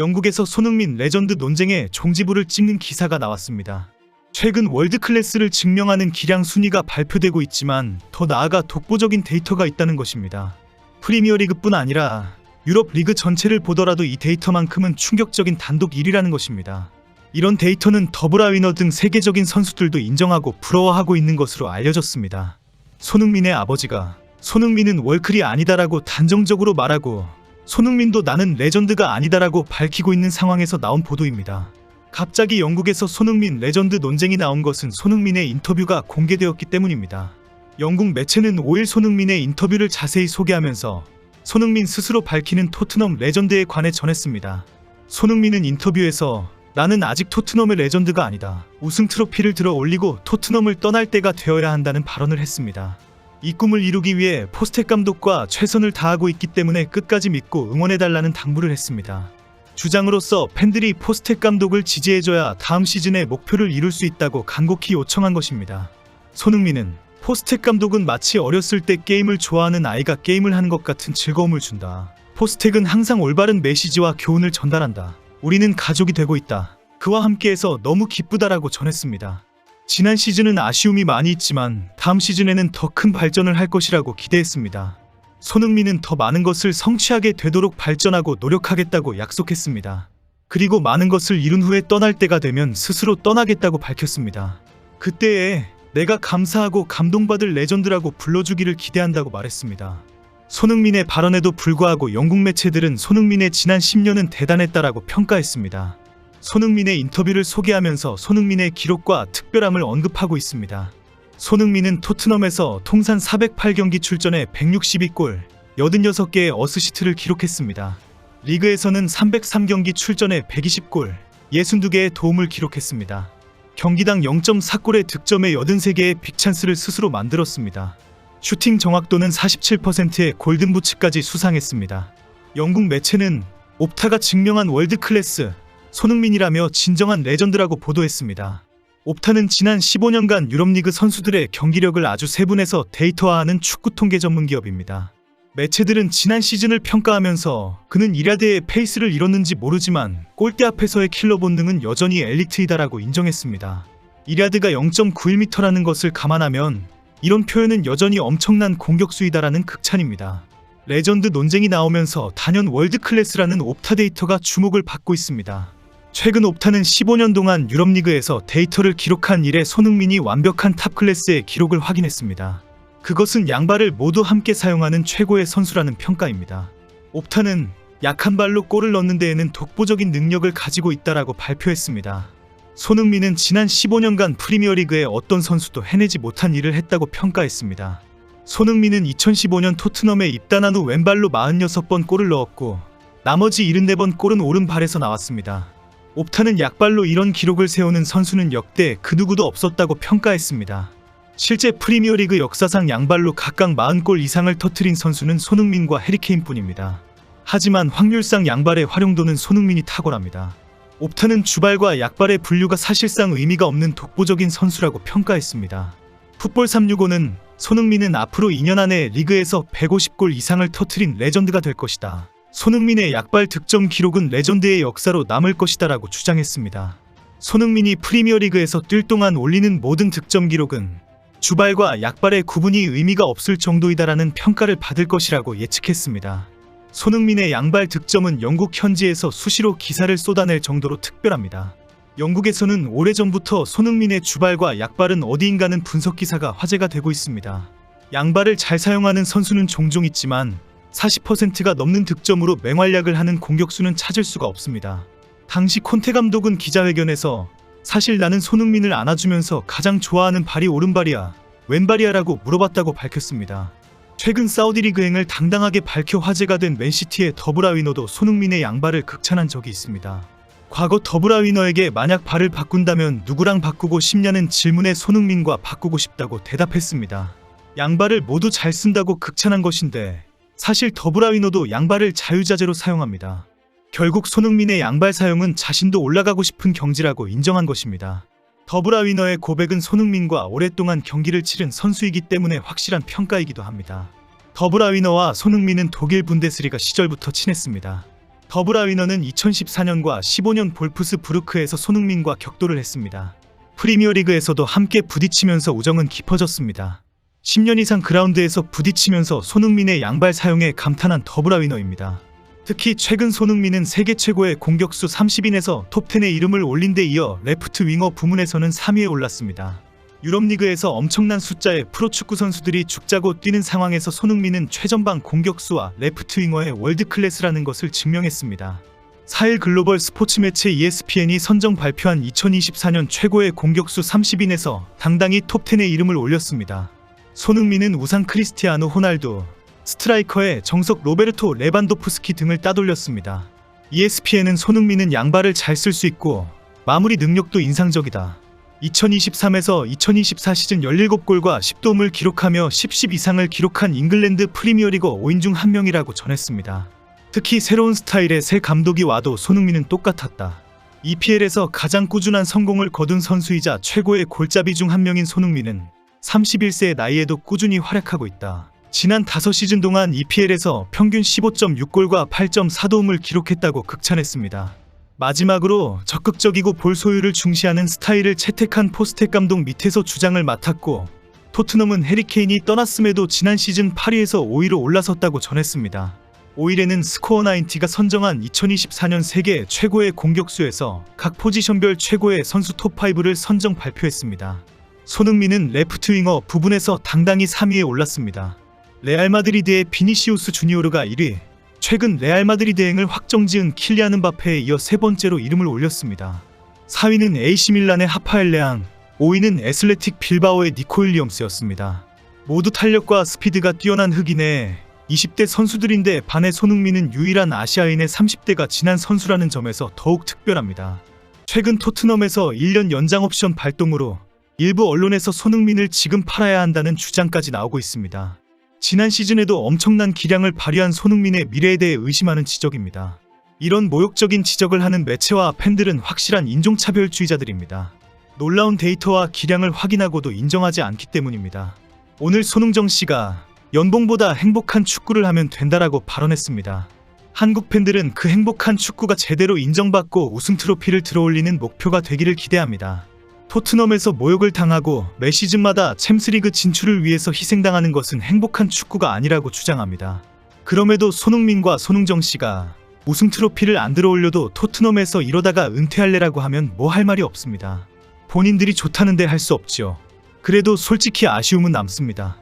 영국에서 손흥민 레전드 논쟁에 종지부를 찍는 기사가 나왔습니다. 최근 월드클래스를 증명하는 기량 순위가 발표되고 있지만 더 나아가 독보적인 데이터가 있다는 것입니다. 프리미어리그뿐 아니라 유럽 리그 전체를 보더라도 이 데이터만큼은 충격적인 단독 1위라는 것입니다. 이런 데이터는 더브라위너 등 세계적인 선수들도 인정하고 부러워하고 있는 것으로 알려졌습니다. 손흥민의 아버지가 손흥민은 월클이 아니다라고 단정적으로 말하고 손흥민도 나는 레전드가 아니다라고 밝히고 있는 상황에서 나온 보도입니다. 갑자기 영국에서 손흥민 레전드 논쟁이 나온 것은 손흥민의 인터뷰가 공개되었기 때문입니다. 영국 매체는 5일 손흥민의 인터뷰를 자세히 소개하면서 손흥민 스스로 밝히는 토트넘 레전드에 관해 전했습니다. 손흥민은 인터뷰에서 나는 아직 토트넘의 레전드가 아니다. 우승 트로피를 들어 올리고 토트넘을 떠날 때가 되어야 한다는 발언을 했습니다. 이 꿈을 이루기 위해 포스텍 감독과 최선을 다하고 있기 때문에 끝까지 믿고 응원해달라는 당부를 했습니다. 주장으로서 팬들이 포스텍 감독을 지지해줘야 다음 시즌의 목표를 이룰 수 있다고 간곡히 요청한 것입니다. 손흥민은 포스텍 감독은 마치 어렸을 때 게임을 좋아하는 아이가 게임을 하는 것 같은 즐거움을 준다. 포스텍은 항상 올바른 메시지와 교훈을 전달한다. 우리는 가족이 되고 있다. 그와 함께해서 너무 기쁘다라고 전했습니다. 지난 시즌은 아쉬움이 많이 있지만 다음 시즌에는 더 큰 발전을 할 것이라고 기대했습니다. 손흥민은 더 많은 것을 성취하게 되도록 발전하고 노력하겠다고 약속했습니다. 그리고 많은 것을 이룬 후에 떠날 때가 되면 스스로 떠나겠다고 밝혔습니다. 그때에 내가 감사하고 감동받을 레전드라고 불러주기를 기대한다고 말했습니다. 손흥민의 발언에도 불구하고 영국 매체들은 손흥민의 지난 10년은 대단했다라고 평가했습니다. 손흥민의 인터뷰를 소개하면서 손흥민의 기록과 특별함을 언급하고 있습니다. 손흥민은 토트넘에서 통산 408경기 출전에 162골, 86개의 어시스트를 기록했습니다. 리그에서는 303경기 출전에 120골, 62개의 도움을 기록했습니다. 경기당 0.4골의 득점에 83개의 빅찬스를 스스로 만들었습니다. 슈팅 정확도는 47%의 골든부츠까지 수상했습니다. 영국 매체는 옵타가 증명한 월드클래스, 손흥민이라며 진정한 레전드라고 보도했습니다. 옵타는 지난 15년간 유럽리그 선수들의 경기력을 아주 세분해서 데이터화하는 축구 통계 전문 기업입니다. 매체들은 지난 시즌을 평가하면서 그는 이라드의 페이스를 잃었는지 모르지만 골대 앞에서의 킬러 본능은 여전히 엘리트이다라고 인정했습니다. 이라드가 0.91m라는 것을 감안하면 이런 표현은 여전히 엄청난 공격수이다라는 극찬입니다. 레전드 논쟁이 나오면서 단연 월드클래스라는 옵타 데이터가 주목을 받고 있습니다. 최근 옵타는 15년 동안 유럽리그에서 데이터를 기록한 이래 손흥민이 완벽한 탑클래스의 기록을 확인했습니다. 그것은 양발을 모두 함께 사용하는 최고의 선수라는 평가입니다. 옵타는 약한 발로 골을 넣는 데에는 독보적인 능력을 가지고 있다라고 발표했습니다. 손흥민은 지난 15년간 프리미어리그의 어떤 선수도 해내지 못한 일을 했다고 평가했습니다. 손흥민은 2015년 토트넘에 입단한 후 왼발로 46번 골을 넣었고 나머지 74번 골은 오른발에서 나왔습니다. 옵타는 약발로 이런 기록을 세우는 선수는 역대 그 누구도 없었다고 평가했습니다. 실제 프리미어리그 역사상 양발로 각각 40골 이상을 터뜨린 선수는 손흥민과 해리케인뿐입니다. 하지만 확률상 양발의 활용도는 손흥민이 탁월합니다. 옵타는 주발과 약발의 분류가 사실상 의미가 없는 독보적인 선수라고 평가했습니다. 풋볼 365는 손흥민은 앞으로 2년 안에 리그에서 150골 이상을 터뜨린 레전드가 될 것이다. 손흥민의 약발 득점 기록은 레전드의 역사로 남을 것이다 라고 주장했습니다. 손흥민이 프리미어리그에서 뛸 동안 올리는 모든 득점 기록은 주발과 약발의 구분이 의미가 없을 정도이다라는 평가를 받을 것이라고 예측했습니다. 손흥민의 양발 득점은 영국 현지에서 수시로 기사를 쏟아낼 정도로 특별합니다. 영국에서는 오래전부터 손흥민의 주발과 약발은 어디인가는 분석 기사가 화제가 되고 있습니다. 양발을 잘 사용하는 선수는 종종 있지만 40%가 넘는 득점으로 맹활약을 하는 공격수는 찾을 수가 없습니다. 당시 콘테 감독은 기자회견에서 사실 나는 손흥민을 안아주면서 가장 좋아하는 발이 오른발이야, 왼발이야 라고 물어봤다고 밝혔습니다. 최근 사우디리그행을 당당하게 밝혀 화제가 된 맨시티의 더브라위너도 손흥민의 양발을 극찬한 적이 있습니다. 과거 더브라위너에게 만약 발을 바꾼다면 누구랑 바꾸고 싶냐는 질문에 손흥민과 바꾸고 싶다고 대답했습니다. 양발을 모두 잘 쓴다고 극찬한 것인데 사실 더브라위너도 양발을 자유자재로 사용합니다. 결국 손흥민의 양발 사용은 자신도 올라가고 싶은 경지라고 인정한 것입니다. 더브라위너의 고백은 손흥민과 오랫동안 경기를 치른 선수이기 때문에 확실한 평가이기도 합니다. 더브라위너와 손흥민은 독일 분데스리가 시절부터 친했습니다. 더브라위너는 2014년과 15년 볼프스부르크에서 손흥민과 격돌을 했습니다. 프리미어리그에서도 함께 부딪히면서 우정은 깊어졌습니다. 10년 이상 그라운드에서 부딪히면서 손흥민의 양발 사용에 감탄한 더브라위너입니다. 특히 최근 손흥민은 세계 최고의 공격수 30인에서 톱10에 이름을 올린 데 이어 레프트 윙어 부문에서는 3위에 올랐습니다. 유럽리그에서 엄청난 숫자의 프로축구 선수들이 죽자고 뛰는 상황에서 손흥민은 최전방 공격수와 레프트 윙어의 월드클래스라는 것을 증명했습니다. 4일 글로벌 스포츠 매체 ESPN이 선정 발표한 2024년 최고의 공격수 30인에서 당당히 톱10에 이름을 올렸습니다. 손흥민은 우상 크리스티아노 호날두, 스트라이커의 정석 로베르토 레반도프스키 등을 따돌렸습니다. ESPN은 손흥민은 양발을 잘 쓸 수 있고 마무리 능력도 인상적이다. 2023에서 2024 시즌 17골과 10도움을 기록하며 10 이상을 기록한 잉글랜드 프리미어리그 5인 중 한 명이라고 전했습니다. 특히 새로운 스타일의 새 감독이 와도 손흥민은 똑같았다. EPL에서 가장 꾸준한 성공을 거둔 선수이자 최고의 골잡이 중 한 명인 손흥민은 31세의 나이에도 꾸준히 활약하고 있다. 지난 5시즌 동안 EPL에서 평균 15.6골과 8.4도움을 기록했다고 극찬했습니다. 마지막으로 적극적이고 볼 소유를 중시하는 스타일을 채택한 포스텍 감독 밑에서 주장을 맡았고, 토트넘은 해리케인이 떠났음에도 지난 시즌 8위에서 5위로 올라섰다고 전했습니다. 5일에는 스코어90가 선정한 2024년 세계 최고의 공격수에서 각 포지션별 최고의 선수 톱5를 선정 발표했습니다. 손흥민은 레프트 윙어 부분에서 당당히 3위에 올랐습니다. 레알 마드리드의 비니시우스 주니오르가 1위, 최근 레알 마드리드 행을 확정지은 킬리안 음바페에 이어 세 번째로 이름을 올렸습니다. 4위는 AC 밀란의 하파엘 레앙, 5위는 애슬레틱 빌바오의 니코 윌리엄스였습니다. 모두 탄력과 스피드가 뛰어난 흑인의 20대 선수들인데 반해 손흥민은 유일한 아시아인의 30대가 지난 선수라는 점에서 더욱 특별합니다. 최근 토트넘에서 1년 연장 옵션 발동으로 일부 언론에서 손흥민을 지금 팔아야 한다는 주장까지 나오고 있습니다. 지난 시즌에도 엄청난 기량을 발휘한 손흥민의 미래에 대해 의심하는 지적입니다. 이런 모욕적인 지적을 하는 매체와 팬들은 확실한 인종차별주의자들입니다. 놀라운 데이터와 기량을 확인하고도 인정하지 않기 때문입니다. 오늘 손흥정 씨가 연봉보다 행복한 축구를 하면 된다라고 발언했습니다. 한국 팬들은 그 행복한 축구가 제대로 인정받고 우승 트로피를 들어올리는 목표가 되기를 기대합니다. 토트넘에서 모욕을 당하고 매 시즌마다 챔스리그 진출을 위해서 희생당하는 것은 행복한 축구가 아니라고 주장합니다. 그럼에도 손흥민과 손흥정 씨가 우승 트로피를 안 들어올려도 토트넘에서 이러다가 은퇴할래라고 하면 뭐 할 말이 없습니다. 본인들이 좋다는데 할 수 없지요. 그래도 솔직히 아쉬움은 남습니다.